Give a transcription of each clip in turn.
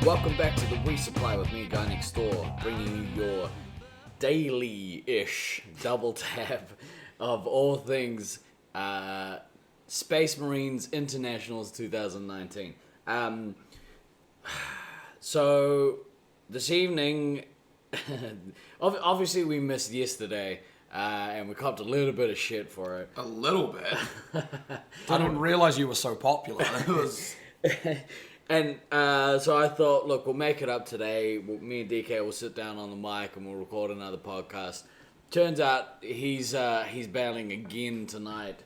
Welcome back to the Resupply with me, Guy Next Door, bringing you your daily-ish double tap of all things Space Marines Internationals 2019. So this evening, obviously we missed yesterday, and we copped a little bit of shit for it. A little bit? I didn't realize you were so popular. It was... And so I thought, look, we'll make it up today. Me and DK will sit down on the mic and we'll record another podcast. Turns out he's bailing again tonight.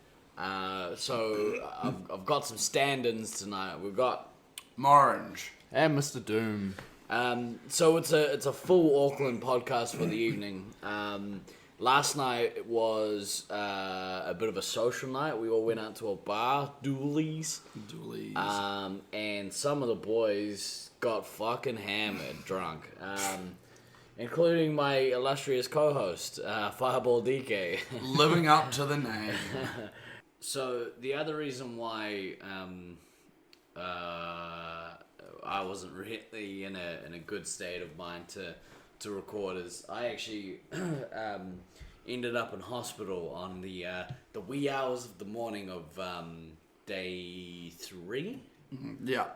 So I've got some stand-ins tonight. We've got Morange and Mr Doom. So it's a full Auckland podcast for the evening. Last night was a bit of a social night. We all went out to a bar, Doolies. And some of the boys got fucking hammered, drunk. Including my illustrious co-host, Fireball DK. Living up to the name. So the other reason why I wasn't really in a good state of mind to record is I actually ended up in hospital on the wee hours of the morning of day 3. Yeah.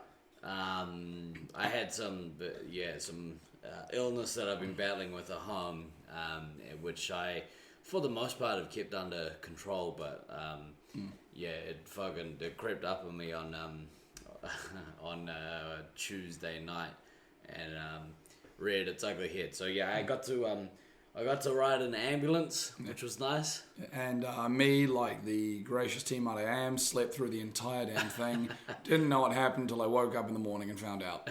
I had some illness that I've been battling with at home, which I, for the most part, have kept under control. But it crept up on me on Tuesday night and reared its ugly head. So yeah, I got to ride an ambulance, which was nice. And me, like the gracious teammate I am, slept through the entire damn thing. Didn't know what happened until I woke up in the morning and found out.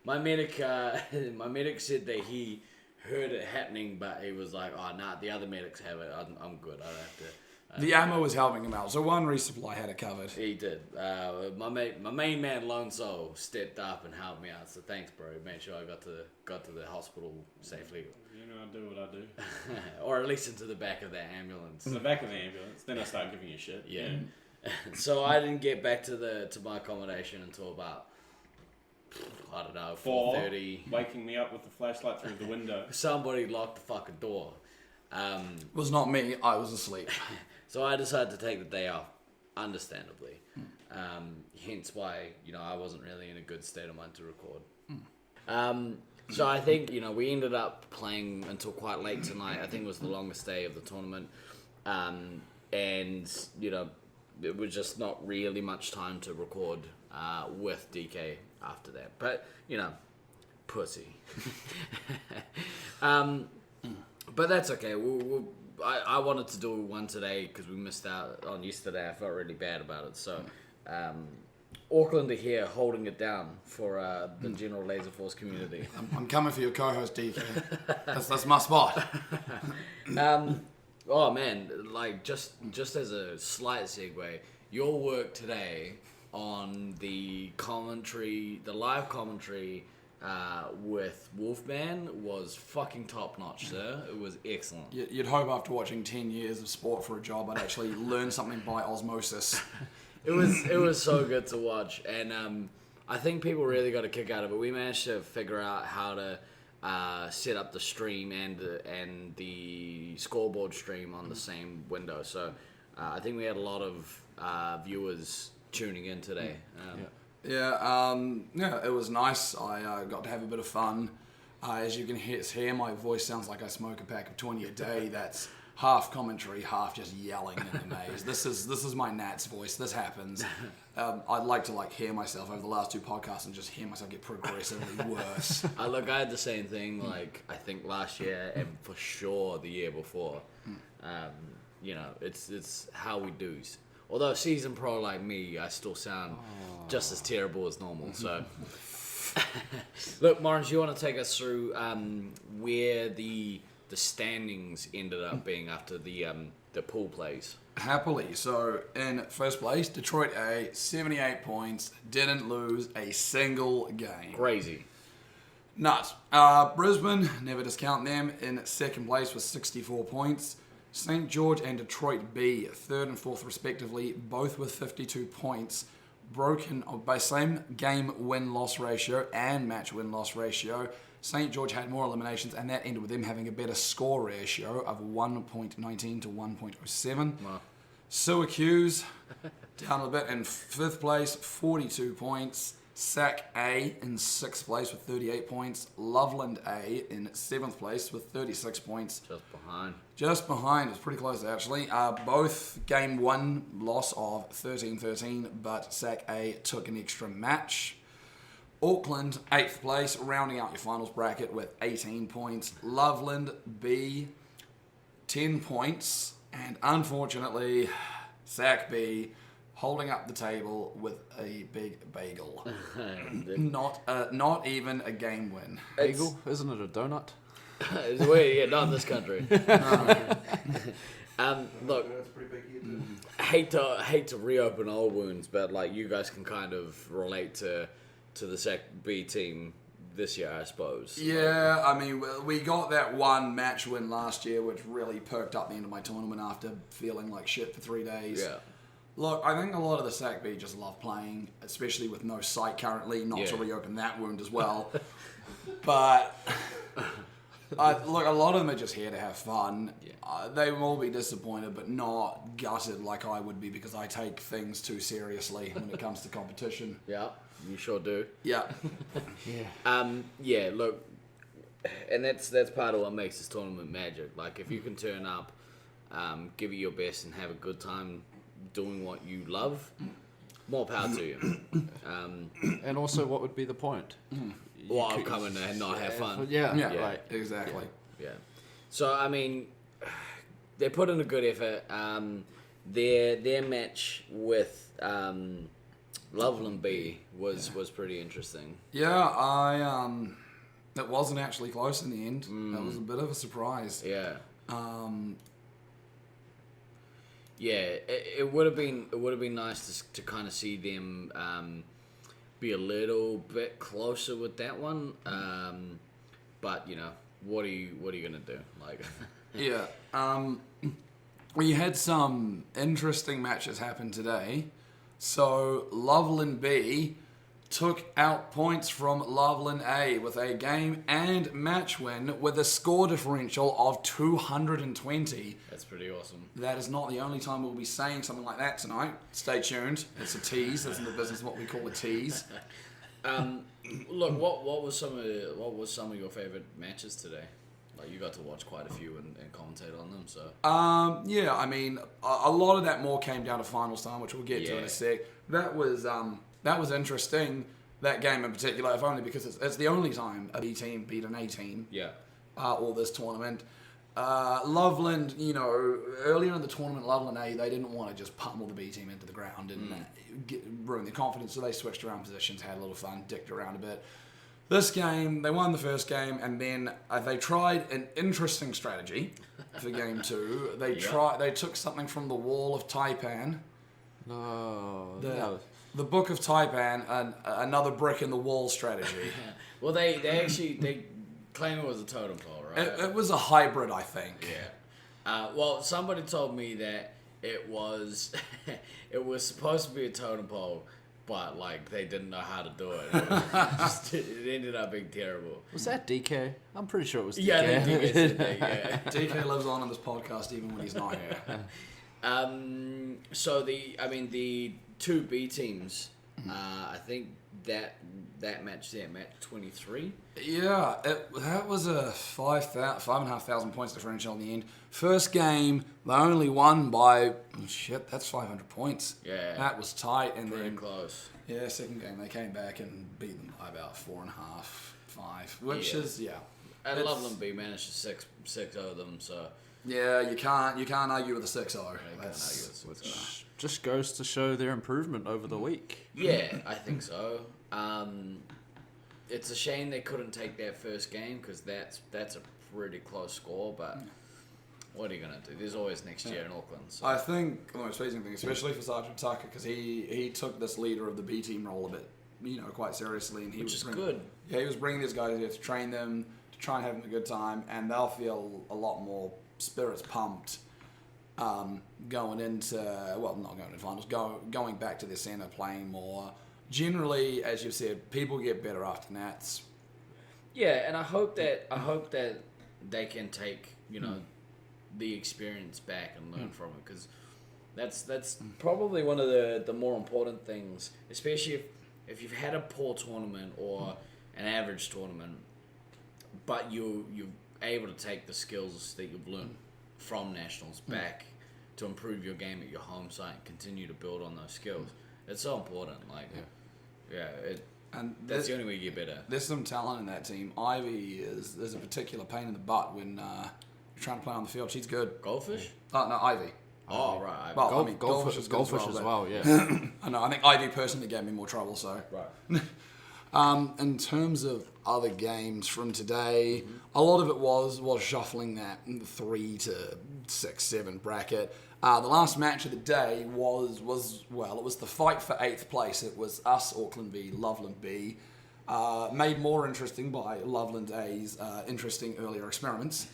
My medic said that he heard it happening, but he was like, "Oh, nah, the other medics have it. I'm good. I don't have to." The ammo was helping him out, so one resupply had it covered. He did. My main man, Lone Soul, stepped up and helped me out. So thanks, bro. Made sure I got to the hospital safely. You know, I do what I do. Or at least into the back of the ambulance. In the back of the ambulance. Then I start giving you shit. Yeah. So I didn't get back to my accommodation until about, I don't know, 4:30. Waking me up with the flashlight through the window. Somebody locked the fucking door. It was not me. I was asleep. So I decided to take the day off, understandably. Hence why, I wasn't really in a good state of mind to record. So I think, we ended up playing until quite late tonight. I think it was the longest day of the tournament. And, it was just not really much time to record with DK after that. But, pussy. But that's okay. I wanted to do one today because we missed out on yesterday. I felt really bad about it. So, Auckland are here holding it down for the general Laser Force community. I'm coming for your co-host, DK. That's my spot. Oh man, like just as a slight segue, your work today on the live commentary with Wolfman was fucking top notch, sir. It was excellent. You'd hope after watching 10 years of sport for a job, I'd actually learn something by osmosis. It was so good to watch, and I think people really got a kick out of it. We managed to figure out how to set up the stream and the scoreboard stream on the same window. So I think we had a lot of viewers tuning in today. Yeah, it was nice. I got to have a bit of fun. As you can hear, my voice sounds like I smoke a pack of 20 a day. That's half commentary, half just yelling in the maze. This is my Nat's voice. This happens. I'd like to hear myself over the last 2 podcasts and just hear myself get progressively worse. Look, I had the same thing. I think last year and for sure the year before. It's how we do. Although seasoned pro like me, I still sound just as terrible as normal. So, look, Morange, you want to take us through where the standings ended up being after the pool plays? Happily. So, in first place, Detroit A, 78 points, didn't lose a single game. Crazy. Nuts. Brisbane, never discount them, in second place with 64 points. St. George and Detroit B, third and fourth respectively, both with 52 points, broken by same game win-loss ratio and match win-loss ratio. St. George had more eliminations, and that ended with them having a better score ratio of 1.19 to 1.07. Wow. Syracuse, down a bit in 5th place, 42 points. Sac A in 6th place with 38 points. Loveland A in 7th place with 36 points. Just behind. It was pretty close, actually. Both game 1 loss of 13-13, but Sac A took an extra match. Auckland, 8th place, rounding out your finals bracket with 18 points. Loveland B, 10 points. And unfortunately, Sac B holding up the table with a big bagel. Not even a game win. Bagel? Isn't it a donut? It's weird, yeah, not in this country. Look, I hate to reopen old wounds, but like you guys can kind of relate to the Sec B team this year, I suppose. Yeah, I mean, we got that one match win last year, which really perked up the end of my tournament after feeling like shit for 3 days. Yeah. Look, I think a lot of the Sac B just love playing, especially with no site currently, not to reopen that wound as well. But, look, a lot of them are just here to have fun. Yeah. They will all be disappointed, but not gutted like I would be, because I take things too seriously when it comes to competition. Yeah, you sure do. Yeah. Yeah, look, and that's part of what makes this tournament magic. Like, if you can turn up, give it your best and have a good time doing what you love, more power to you. And also, what would be the point? Well, I'll come in and not have fun. Yeah, Right, exactly. Yeah. So, I mean, they put in a good effort. Their match with Loveland B was pretty interesting. Yeah, it wasn't actually close in the end. That was a bit of a surprise. Yeah. Yeah, it would have been nice to kind of see them be a little bit closer with that one. But you know, what are you gonna do? Like, yeah. We had some interesting matches happen today. So Loveland B took out points from Loveland A with a game and match win with a score differential of 220. that's pretty awesome. That is not the only time we'll be saying something like that tonight. Stay tuned. It's a tease. That's in the business what we call a tease. Look, what was some of your favorite matches today? Like, you got to watch quite a few and commentate on them, so. Yeah, I mean, a lot of that more came down to finals time, which we'll get to in a sec. That was interesting, that game in particular, if only because it's the only time a B team beat an A team. Yeah. All this tournament. Loveland, you know, earlier in the tournament, Loveland A, they didn't want to just pummel the B team into the ground and ruin their confidence, so they switched around positions, had a little fun, dicked around a bit. This game, they won the first game, and then they tried an interesting strategy for game 2. They took something from the Wall of Taipan. The Book of Taipan, and another brick in the wall strategy. Well, they claim it was a totem pole, right? It was a hybrid, I think. Yeah. Well, somebody told me that it was supposed to be a totem pole, but like they didn't know how to do it. It ended up being terrible. Was that DK? I'm pretty sure it was DK. Yeah, I think DK said that, yeah. DK lives on in this podcast even when he's not here. So the two B teams, I think that match there, match 23. Yeah, that was a 5,500 points differential in the end. First game, they only won by that's 500 points. Yeah, that was tight, and pretty then close. Yeah, second game they came back and beat them by about 4.5, 5, which is And Loveland B managed to 6-0 them, so. Yeah, you can't argue with a 6-0. Which just goes to show their improvement over the week. Yeah, I think so. It's a shame they couldn't take that first game, because that's a pretty close score, but what are you going to do? There's always next year in Auckland. So. I think the most pleasing thing, especially for Sergeant Tucker, because he took this leader of the B team role a bit, quite seriously. And Which is good. Yeah, he was bringing these guys here to train them, to try and have them a good time, and they'll feel a lot more spirits pumped going into, well, not going into finals, going back to their centre, playing more. Generally, as you've said, people get better after Nats. Yeah, and I hope that they can take the experience back and learn from it, because that's probably one of the more important things, especially if you've had a poor tournament or an average tournament, but you're able to take the skills that you've learned from nationals back to improve your game at your home site and continue to build on those skills. It's so important. Like, And that's the only way you get better. There's some talent in that team. Ivy there's a particular pain in the butt when you're trying to play on the field. She's good. Goldfish? Oh, no, Ivy. Oh, right. Well, I mean, Goldfish is good as well, yeah. I know. I think Ivy personally gave me more trouble. So, Right. in terms of other games from today, a lot of it was shuffling that 3 to 6, 7 bracket. The last match of the day was it was the fight for 8th place. It was us, Auckland v Loveland B. Made more interesting by Loveland A's interesting earlier experiments.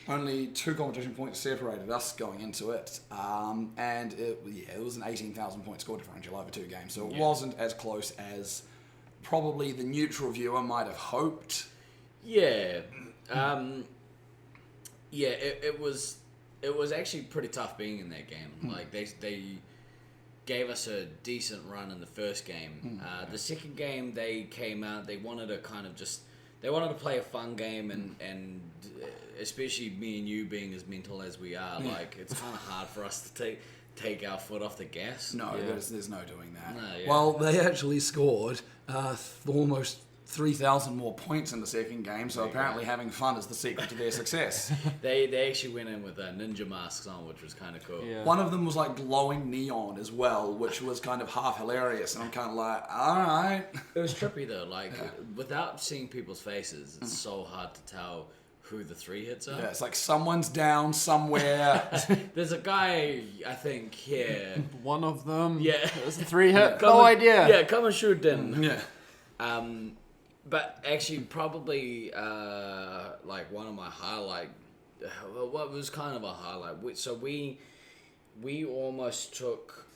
Only 2 competition points separated us going into it, and it was an 18,000 point score differential over 2 games, so it wasn't as close as probably the neutral viewer might have hoped. Yeah. It was actually pretty tough being in that game. Like, they gave us a decent run in the first game. The second game, they came out, they wanted to play a fun game, and especially me and you being as mental as we are, like, it's kind of hard for us to take our foot off the gas. No, there's no doing that. No, yeah. Well, they actually scored almost 3,000 more points in the second game, so apparently having fun is the secret to their success. They actually went in with ninja masks on, which was kind of cool. Yeah. One of them was like glowing neon as well, which was kind of half hilarious, and I'm kind of like, alright. It was trippy though, like, without seeing people's faces, it's so hard to tell who the 3 hits are. Yeah, it's like someone's down somewhere. There's a guy, I think, here. One of them. Yeah. There's a 3 hit. Come No and- idea. Yeah, come and shoot then. Yeah. But actually, probably like one of my highlight. What was kind of a highlight? So we almost took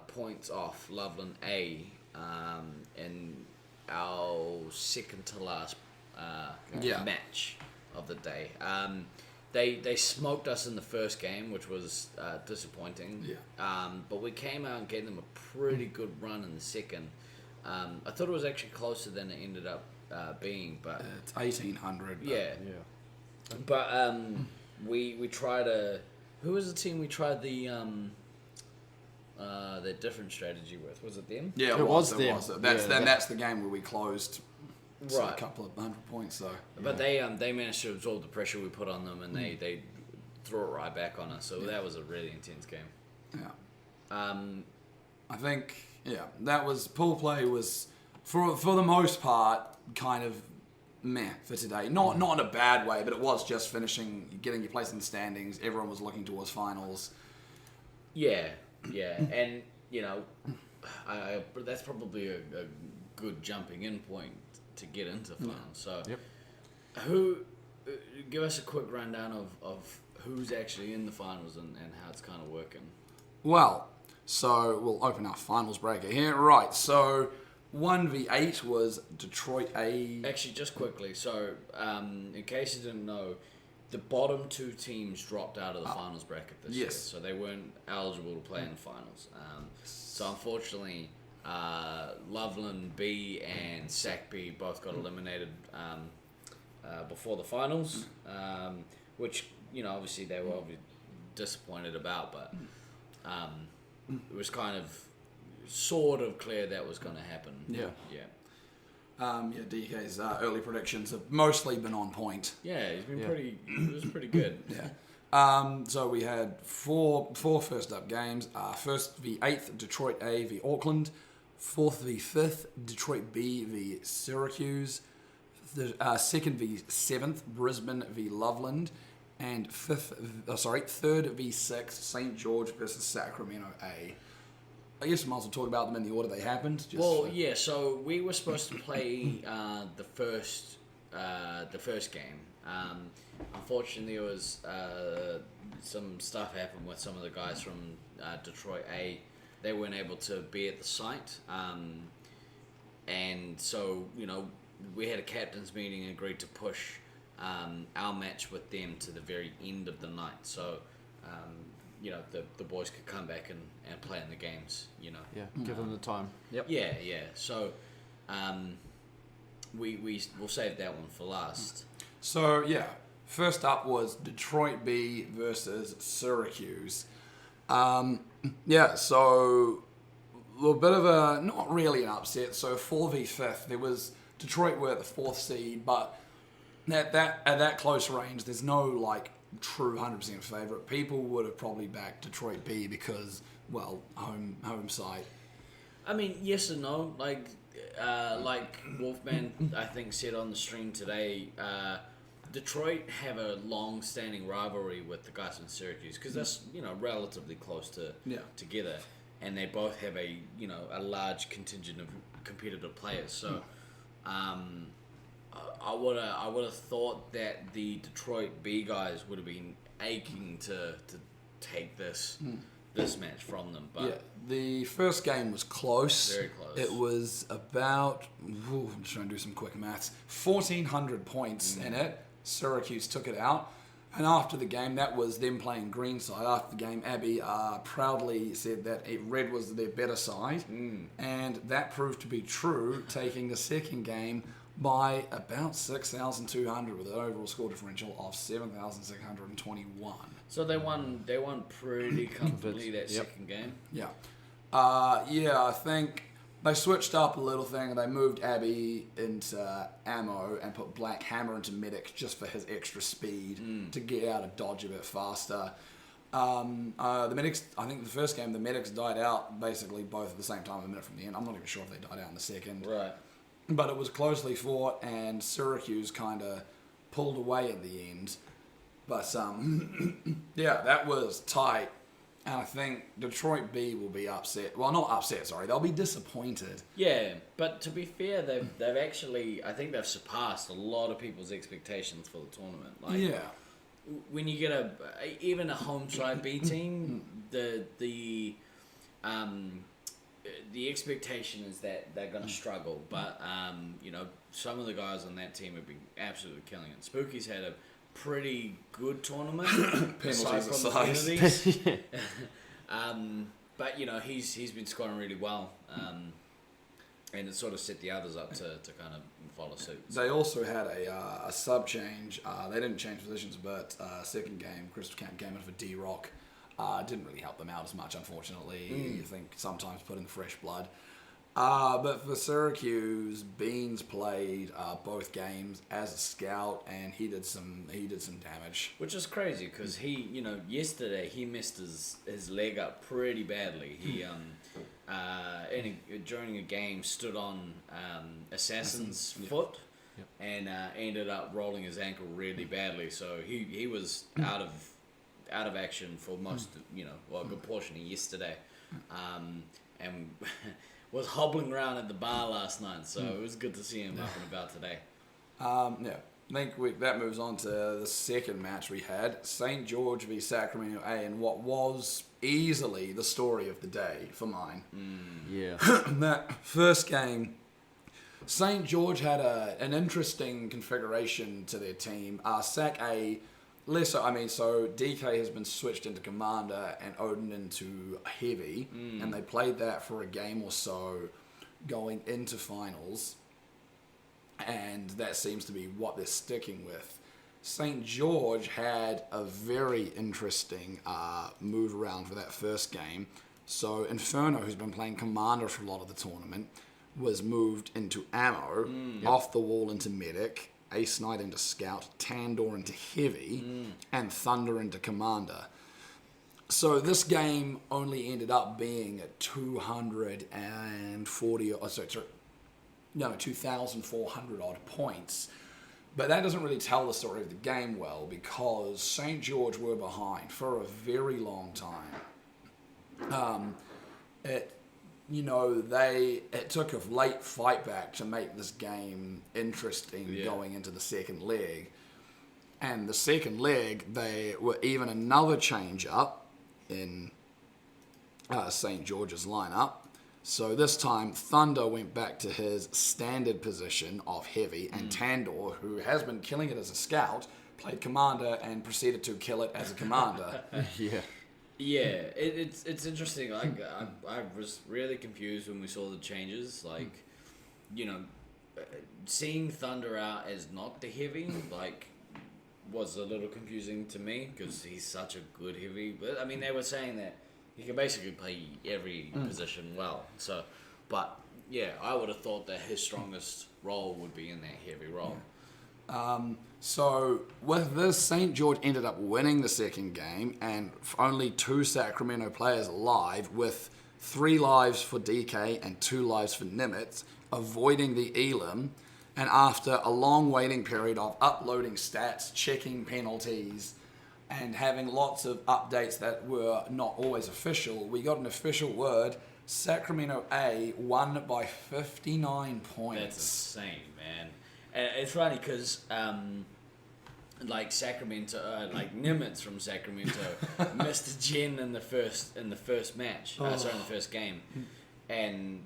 points off Loveland A in our second to last match of the day. They smoked us in the first game, which was disappointing. Yeah. But we came out and gave them a pretty good run in the second. I thought it was actually closer than it ended up being, but It's 1,800. But yeah. But we tried who was the team we tried the different strategy with? Was it them? Yeah, It was it them. was. That's Yeah. that's the game where we closed. So Right. a couple of 100 points though. But they managed to absorb the pressure we put on them, and they threw it right back on us. So that was a really intense game. Yeah. I think that was pool play was for the most part kind of meh for today. Not in a bad way, but it was just finishing, getting your place in the standings. Everyone was looking towards finals. Yeah, and that's probably a good jumping in point to get into finals. So, who give us a quick rundown of who's actually in the finals and how it's kind of working. Well, so we'll open our finals bracket here. Right, so 1v8 was Detroit A. Actually, just quickly, so in case you didn't know, the bottom 2 teams dropped out of the finals bracket this year, yes. so they weren't eligible to play in the finals. So unfortunately, Loveland B and Sac B both got eliminated before the finals, which obviously they were disappointed about, but it was kind of sort of clear that was going to happen. Yeah. Yeah. DK's early predictions have mostly been on point. Yeah, he's been it was pretty good. Yeah. So we had four first up games. First v 8th, Detroit A v Auckland. 4th v 5th, Detroit B v Syracuse. Second v 7th, Brisbane v Loveland. And 3rd v 6th, St. George versus Sacramento A. I guess we might as well talk about them in the order they happened. So we were supposed to play the first the first game. Unfortunately, there was some stuff happened with some of the guys from Detroit A. They weren't able to be at the site, and so we had a captain's meeting and agreed to push our match with them to the very end of the night. So the boys could come back and play in the games. Yeah, give them the time. Yep. Yeah. So we'll save that one for last. So, yeah, first up was Detroit B versus Syracuse. So a little bit of a, not really an upset. So 4v5, there was, Detroit were at the 4th seed, but at that close range, there's no, true 100% favourite. People would have probably backed Detroit B because, well, home side. I mean, yes and no. Like Wolfman, I think, said on the stream today, Detroit have a long-standing rivalry with the guys in Syracuse because that's relatively close together, and they both have a large contingent of competitive players. So, I would have thought that the Detroit B guys would have been aching to take this match from them, but. Yeah, the first game was close. Very close. It was about, I'm just trying to do some quick maths, 1,400 points in it. Syracuse took it out. And after the game, that was them playing green side. After the game, Abby proudly said that red was their better side. And that proved to be true, taking the second game by about 6,200 with an overall score differential of 7,621. So they won pretty comfortably that second game. Yeah. I think they switched up a little thing. They moved Abby into ammo and put Black Hammer into medic just for his extra speed to get out of dodge a bit faster. The medics, I think the first game, the medics died out basically both at the same time, a minute from the end. I'm not even sure if they died out in the second. Right. But it was closely fought, and Syracuse kind of pulled away at the end. But, that was tight. And I think Detroit B will be upset. Well, not upset, sorry. They'll be disappointed. Yeah, but to be fair, they've actually, I think they've surpassed a lot of people's expectations for the tournament. When you get even a home side B team, the expectation is that they're going to struggle. But, some of the guys on that team have been absolutely killing it. Spooky's had a pretty good tournament. Penalties aside aside. penalties. But he's been scoring really well, and it sort of set the others up to kind of follow suit. They also had a sub change. They didn't change positions, but second game, Crystal Camp came in for D-Rock. Didn't really help them out as much, unfortunately. You think sometimes put in fresh blood. But for Syracuse, Beans played both games as a scout, and he did some damage. Which is crazy because he, yesterday he messed his leg up pretty badly. He during a game stood on Assassin's foot and ended up rolling his ankle really badly. So he was out of action for most, a good portion of yesterday, and. Was hobbling around at the bar last night, so it was good to see him up and about today. I think that moves on to the second match we had, St. George v Sacramento A, and what was easily the story of the day for mine. Yeah. That first game, St. George had an interesting configuration to their team. Sac A, so DK has been switched into Commander and Odin into Heavy, and they played that for a game or so going into finals, and that seems to be what they're sticking with. St. George had a very interesting move around for that first game. So Inferno, who's been playing Commander for a lot of the tournament, was moved into Ammo, off the wall into Medic, Ace Knight into Scout, Tandor into Heavy, and Thunder into Commander. So this game only ended up being at 2,400 odd points. But that doesn't really tell the story of the game well, because St. George were behind for a very long time. it took a late fight back to make this game interesting going into the second leg. And the second leg, they were even another change up in St. George's lineup. So this time, Thunder went back to his standard position of heavy, and Tandor, who has been killing it as a scout, played commander and proceeded to kill it as a commander. Yeah, it's interesting. Like I was really confused when we saw the changes. Like, seeing Thunder out as not the heavy, like, was a little confusing to me because he's such a good heavy. But I mean, they were saying that he can basically play every position well. So, but yeah, I would have thought that his strongest role would be in that heavy role. So with this, St. George ended up winning the second game, and only 2 Sacramento players alive, with 3 lives for DK and 2 lives for Nimitz, avoiding the Elam. And after a long waiting period of uploading stats, checking penalties, and having lots of updates that were not always official, we got an official word. Sacramento A won by 59 points. That's insane, man. And it's funny because, like Sacramento, like Nimitz from Sacramento missed a gen in the first match. Sorry, in the first game, and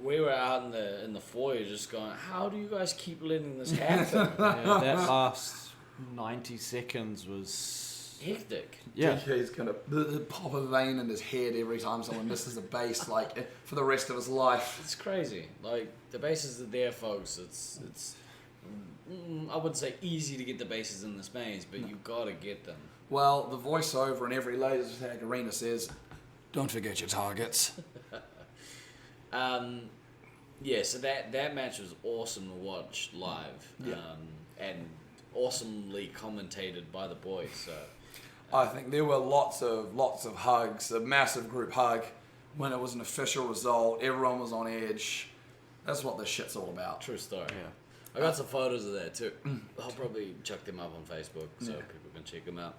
we were out in the foyer just going, "How do you guys keep letting this happen?" That last 90 seconds was hectic. Yeah. DK's gonna pop a vein in his head every time someone misses a base, like for the rest of his life. It's crazy. Like the bases are there, folks. It's I wouldn't say easy to get the bases in this maze, but you've got to get them. Well, the voiceover in every laser tag arena says, "Don't forget your targets." Yeah, so that match was awesome to watch live, and awesomely commentated by the boys. So I think there were lots of hugs, a massive group hug when it was an official result. Everyone was on edge. That's what this shit's all about. true story. Yeah, I got some photos of that too. I'll probably chuck them up on Facebook so people can check them out.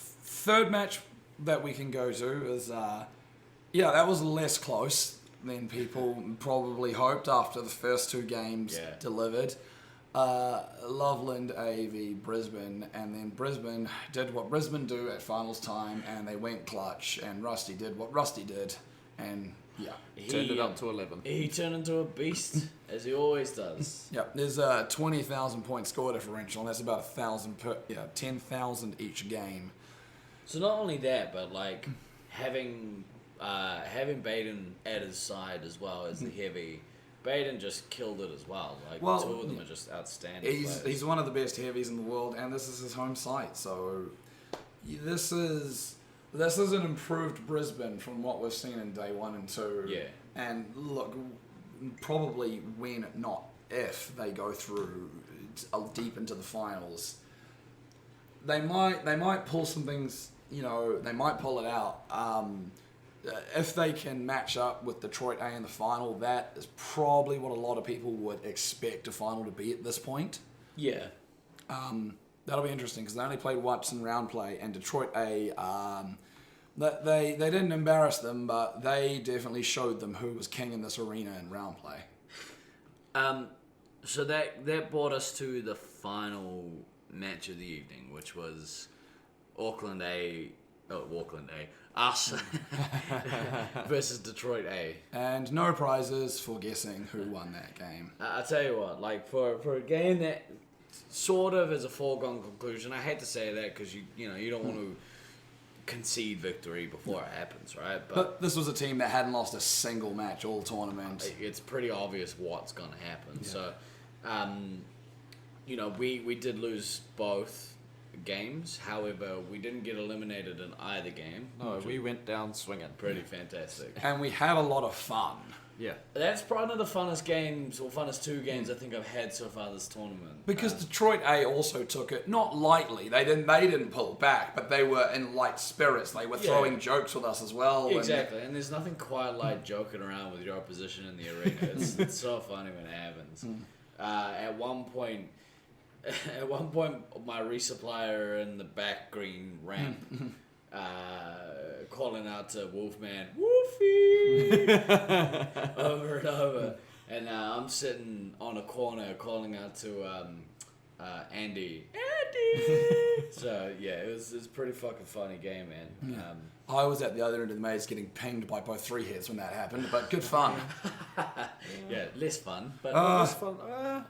Third match that we can go to is, that was less close than people probably hoped after the first 2 games delivered. Loveland AV Brisbane, and then Brisbane did what Brisbane do at finals time, and they went clutch, and Rusty did what Rusty did, and He turned it up to 11. He turned into a beast as he always does. there's a 20,000 point score differential, and that's about 10,000 each game. So not only that, but like having Baden at his side as well as the heavy. Baden just killed it as well. Like, 2 of them are just outstanding. He's one of the best heavies in the world, and this is his home site. So this is an improved Brisbane from what we've seen in day 1 and 2. Yeah. And look, probably when, not if, they go through deep into the finals, they might pull some things. They might pull it out. If they can match up with Detroit A in the final, that is probably what a lot of people would expect a final to be at this point. Yeah. That'll be interesting because they only played once in round play, and Detroit A, they didn't embarrass them, but they definitely showed them who was king in this arena in round play. So that brought us to the final match of the evening, which was Auckland A, us versus Detroit A. And no prizes for guessing who won that game. I'll tell you what, like for a game that sort of is a foregone conclusion, I hate to say that because you don't want to concede victory before it happens, right? But this was a team that hadn't lost a single match all tournament. It's pretty obvious what's going to happen. Yeah. So, we did lose both games. However, we didn't get eliminated in either game. No, we went down swinging. Pretty fantastic. And we had a lot of fun. Yeah. That's probably one of the funnest games, or funnest 2 games I think I've had so far this tournament. Because Detroit A also took it not lightly. They didn't pull back, but they were in light spirits. They were throwing jokes with us as well. Exactly, and there's nothing quite like joking around with your opposition in the arena. It's so funny when it happens. At one point, my resupplier in the back green ramp calling out to Wolfman, Wolfie, over and over. And I'm sitting on a corner calling out to Andy. So yeah, it was a pretty fucking funny game, man. I was at the other end of the maze getting pinged by both three heads when that happened, but good fun. Yeah, less fun, but Less fun.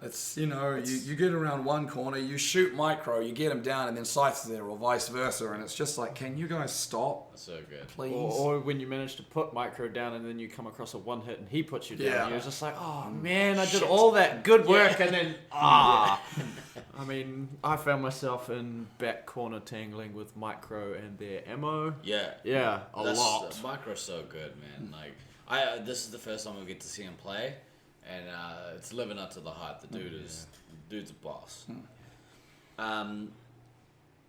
It's, you get around one corner, you shoot Micro, you get him down, and then Scythe's there, or vice versa, and it's just like, can you guys stop, so good. please? Or when you manage to put Micro down and then you come across a one hit and he puts you down, Yeah. you're just like, oh man, I did all that good work and then I mean, I found myself in back corner tangling with Micro and their ammo. Yeah. Yeah, a lot. Micro's so good, man. Like, this is the first time we get to see him play, and it's living up to the hype. The dude's a boss.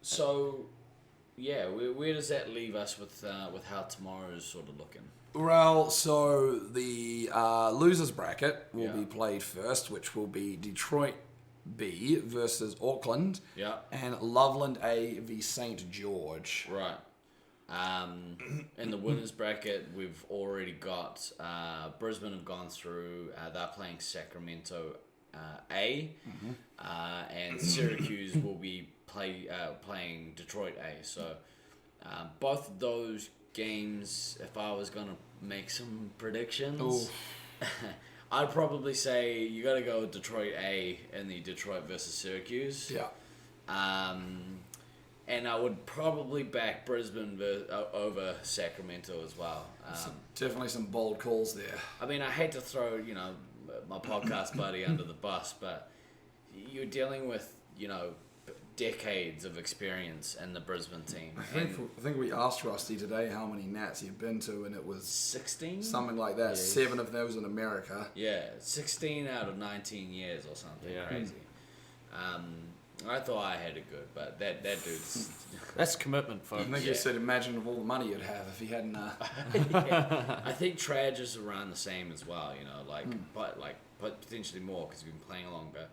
So, yeah, where does that leave us with how tomorrow's sort of looking? Well, so the losers bracket will Yeah. be played first, which will be Detroit B versus Auckland, Yeah. and Loveland A v St. George. Right. In the winners bracket, we've already got Brisbane have gone through. They're playing Sacramento A, and Syracuse will be playing Detroit A. So both of those games, if I was gonna make some predictions, I'd probably say you got to go with Detroit A in the Detroit versus Syracuse. Yeah. And I would probably back Brisbane over Sacramento as well. Definitely some bold calls there. I mean, I hate to throw, my podcast buddy under the bus, but you're dealing with, decades of experience in the Brisbane team. I think we asked Rusty today how many Nats he'd been to, and it was 16? something like that. Yeah. 7 of those in America. Yeah, 16 out of 19 years or something Yeah. crazy. I thought I had it good, but that dude's... That's commitment, I folks. think he said, imagine of all the money you'd have if he hadn't. Yeah. I think Traj is around the same as well, but potentially more because we've been playing longer.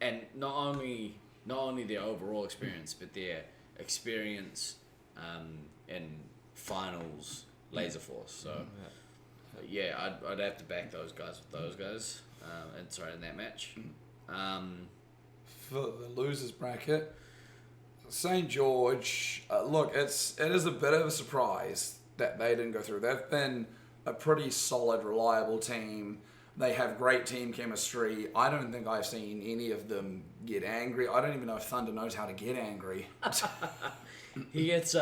And not only their overall experience, but their experience in finals Laser Force. So yeah, I'd have to back those guys with those guys. In that match. For the losers bracket, St. George, look, it is a bit of a surprise that they didn't go through. They've been a pretty solid, reliable team. They have great team chemistry. I don't think I've seen any of them get angry. I don't even know if Thunder knows how to get angry. He gets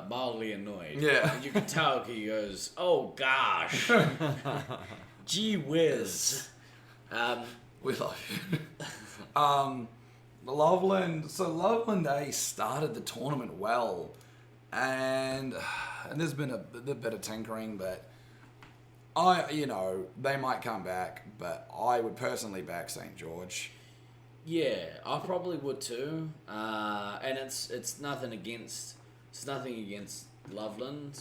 mildly annoyed. Yeah. And you can tell he goes, "Oh gosh, gee whiz." We love you. Loveland A started the tournament well, and there's been a bit of tinkering, but they might come back, but I would personally back St. George. Yeah, I probably would too. And it's nothing against Loveland,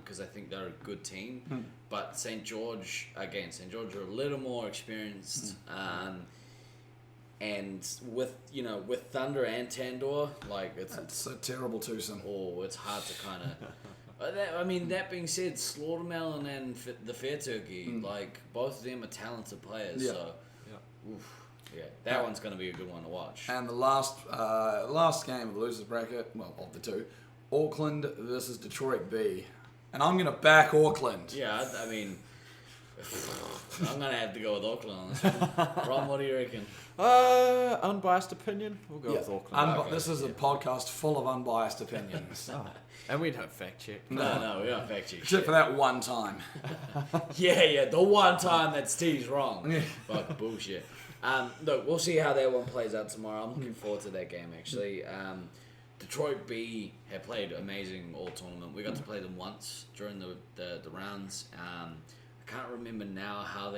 because I think they're a good team. But St. George are a little more experienced. And with Thunder and Tandor, It's a terrible twosome. it's hard to kind of. That being said, Slaughtermelon and the Fair Turkey, both of them are talented players. Yeah. So, that one's going to be a good one to watch. And the last game of the losers bracket, well, of the two, Auckland versus Detroit B, and I'm gonna back Auckland. Yeah, I'm going to have to go with Auckland on this one. Ron, what do you reckon? Unbiased opinion, we'll go with Auckland. This is a podcast full of unbiased opinions. And we don't fact check. No, we don't fact check. Except for that one time. Yeah, the one time that Steve's wrong. Fuck bullshit. Look, we'll see how that one plays out tomorrow. I'm looking forward to that game, actually. Detroit B have played amazing all tournament. We got to play them once during the rounds. I can't remember now how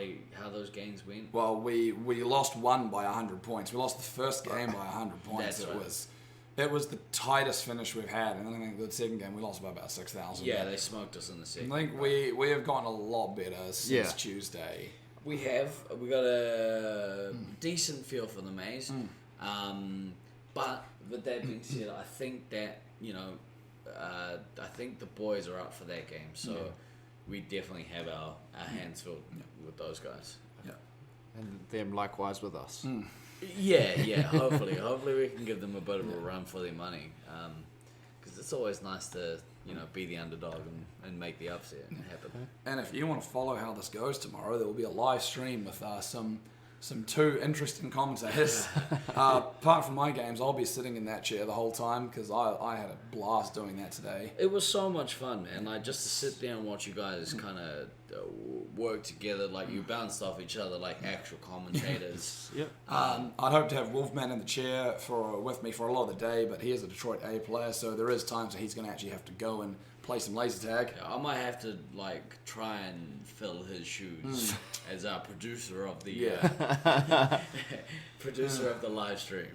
those games went. Well, we lost one by 100 points. We lost the first game by 100 points. That's right. It was the tightest finish we've had, and I think the second game we lost by about 6,000. Yeah, they smoked us in the second. I think we have gotten a lot better since Tuesday. We got a decent feel for the maze. But with that being said, I think that I think the boys are up for that game, so we definitely have our hands filled with those guys. Yeah. And them likewise with us. Yeah. Hopefully we can give them a bit of a run for their money, because it's always nice to be the underdog and make the upset happen. And if you want to follow how this goes tomorrow, there will be a live stream with some two interesting commentators. Apart from my games, I'll be sitting in that chair the whole time because I had a blast doing that today. It was so much fun, man. Like, just to sit there and watch you guys kind of work together, like you bounced off each other like actual commentators. Yep. I'd hope to have Wolfman in the chair with me for a lot of the day, but he is a Detroit A player, so there is times that he's going to actually have to go and play some laser tag. Yeah, I might have to try and fill his shoes as our producer of the producer of the live stream.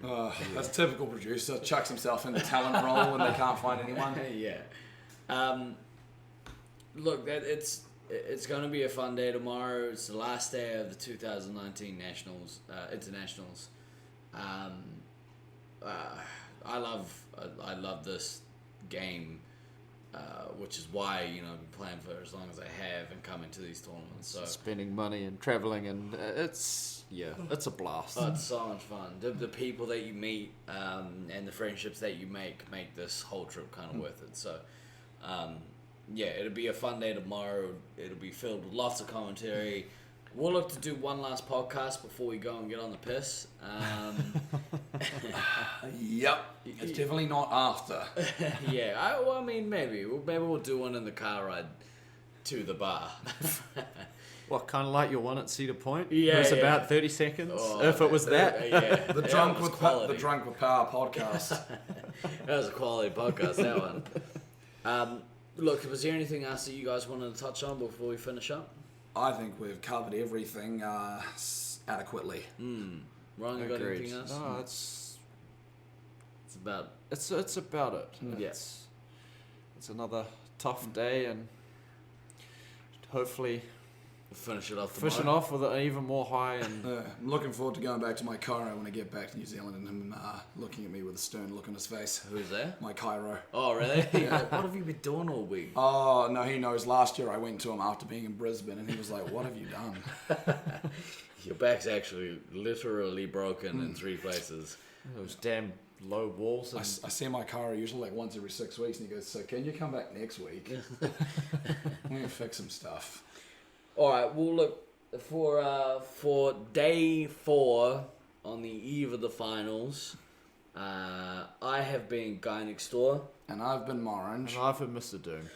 That's typical producer. Chucks himself in the talent role when they can't find anyone. Yeah. Look, it's going to be a fun day tomorrow. It's the last day of the 2019 internationals. I love this game. Which is why I've been playing for as long as I have and coming to these tournaments. So spending money and traveling, and it's a blast. Oh, it's so much fun. The people that you meet and the friendships that you make this whole trip kind of worth it. So it'll be a fun day tomorrow. It'll be filled with lots of commentary. We'll look to do one last podcast before we go and get on the piss. Yep. It's definitely not after. Maybe we'll do one in the car ride to the bar. What, kind of like your one at Cedar Point? Yeah, it was yeah. about 30 seconds. Oh, if it was that. Yeah. The Drunk with Power podcast. That was a quality podcast, that one. Look, was there anything else that you guys wanted to touch on before we finish up? I think we've covered everything adequately. Ron, you got Agreed. anything else? No, it's about about it. Yeah. It's another tough day, and hopefully finish it off fishing tomorrow. off with an even more high. And I'm looking forward to going back to my Cairo when I get back to New Zealand and him looking at me with a stern look on his face. Who's that? My Cairo. Oh, really? What have you been doing all week? Oh, no, he knows. Last year I went to him after being in Brisbane and he was like, what have you done? Your back's actually literally broken in 3 places. those damn low walls. And I see my Cairo usually like once every 6 weeks and he goes, so can you come back next week? I'm going to fix some stuff. All right, well, look, for day 4 on the eve of the finals, I have been Guy Next Door. And I've been Morange. and I've been Mr. Doom.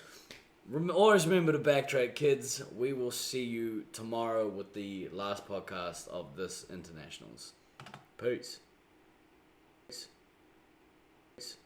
Always remember to backtrack, kids. We will see you tomorrow with the last podcast of this internationals. Peace. Peace. Peace.